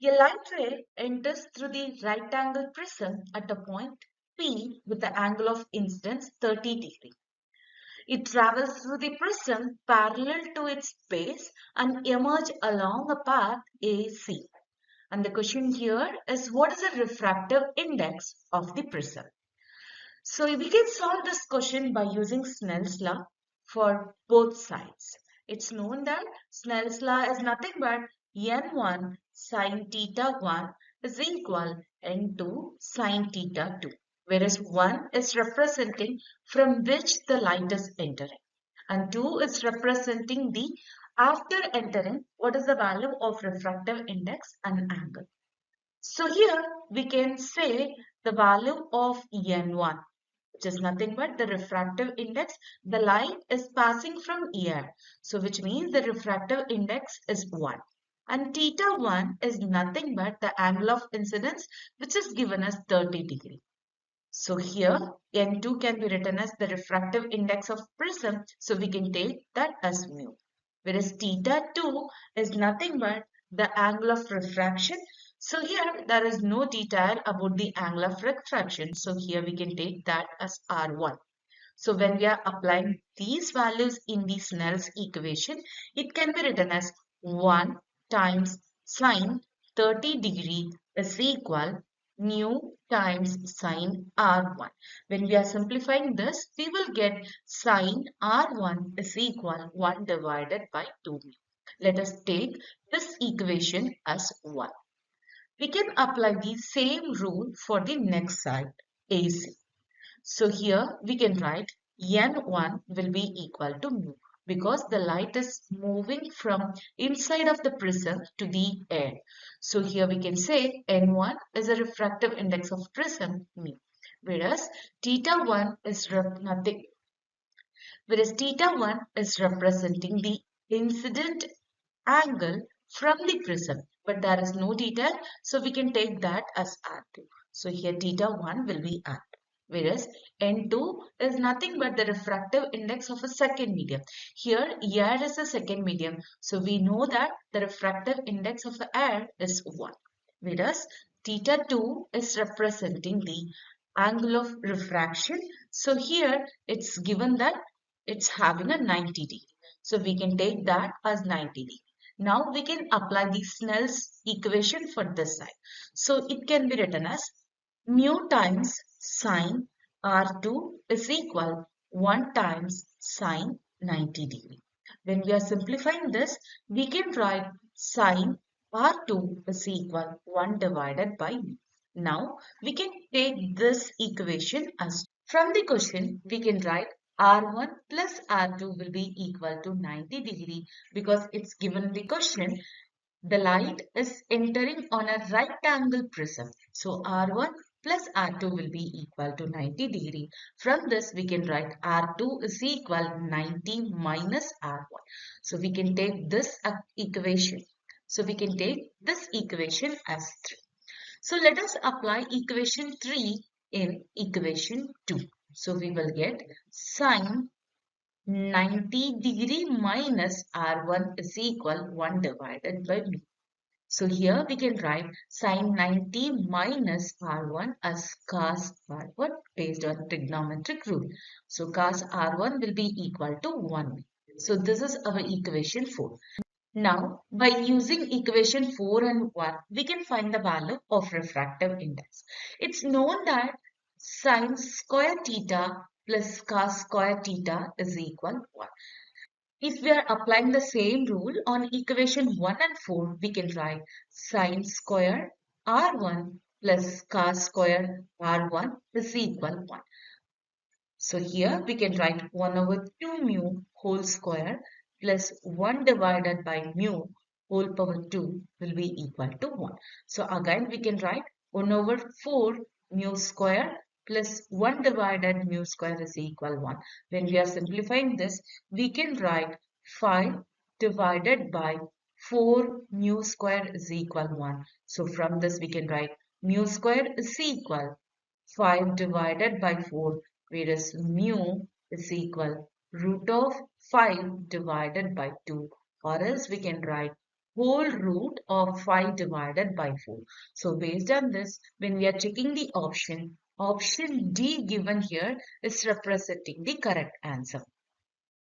A light ray enters through the right angle prism at a point P with the angle of incidence 30 degrees. It travels through the prism parallel to its base and emerge along a path AC. And the question here is, what is the refractive index of the prism? So we can solve this question by using Snell's law for both sides. It's known that Snell's law is nothing but n1 sine theta 1 is equal n2 sine theta 2, whereas 1 is representing from which the light is entering and 2 is representing the after entering what is the value of refractive index and angle. So here we can say the value of n1, which is nothing but the refractive index. The light is passing from air, so which means the refractive index is 1. And theta 1 is nothing but the angle of incidence, which is given as 30 degree. So here n2 can be written as the refractive index of prism, so we can take that as mu. Whereas theta 2 is nothing but the angle of refraction. So here there is no detail about the angle of refraction. So here we can take that as R1. So when we are applying these values in the Snell's equation, it can be written as 1 times sine 30 degree is equal mu times sine R1. When we are simplifying this, we will get sine R1 is equal 1 divided by 2 mu. Let us take this equation as 1. We can apply the same rule for the next side, AC. So here we can write n1 will be equal to mu because the light is moving from inside of the prism to the air. So here we can say n1 is a refractive index of prism mu, whereas theta 1 is nothing. Whereas theta 1 is representing the incident angle from the prism, but there is no detail, so we can take that as R2. So here theta 1 will be R2. Whereas N2 is nothing but the refractive index of a second medium. Here air is a second medium, so we know that the refractive index of air is 1. Whereas theta 2 is representing the angle of refraction. So here it's given that it's having a 90 degree. So we can take that as 90 degree. Now we can apply the Snell's equation for this side. So it can be written as mu times sine R2 is equal 1 times sine 90 degree. When we are simplifying this, we can write sine R2 is equal 1 divided by mu. Now we can take this equation as from the question we can write R1 plus R2 will be equal to 90 degree because it's given the question the light is entering on a right angle prism. So R1 plus R2 will be equal to 90 degree. From this we can write R2 is equal 90 minus R1. So we can take this equation. So we can take this equation as 3. So let us apply equation 3 in equation 2. So we will get sine 90 degree minus R1 is equal 1 divided by mu. So here we can write sine 90 minus R1 as cos R1 based on trigonometric rule. So cos R1 will be equal to 1. So this is our equation 4. Now, by using equation 4 and 1, we can find the value of refractive index. It's known that sine square theta plus cos square theta is equal 1. If we are applying the same rule on equation 1 and 4, we can write sine square R1 plus cos square R1 is equal 1. So here we can write 1 over 2 mu whole square plus 1 divided by mu whole power 2 will be equal to 1. So again we can write 1 over 4 mu square plus 1 divided mu square is equal 1. When we are simplifying this, we can write 5 divided by 4 mu square is equal 1. So from this we can write mu square is equal 5 divided by 4, whereas mu is equal root of 5 divided by 2, or else we can write whole root of 5 divided by 4. So based on this, when we are checking the option D given here is representing the correct answer.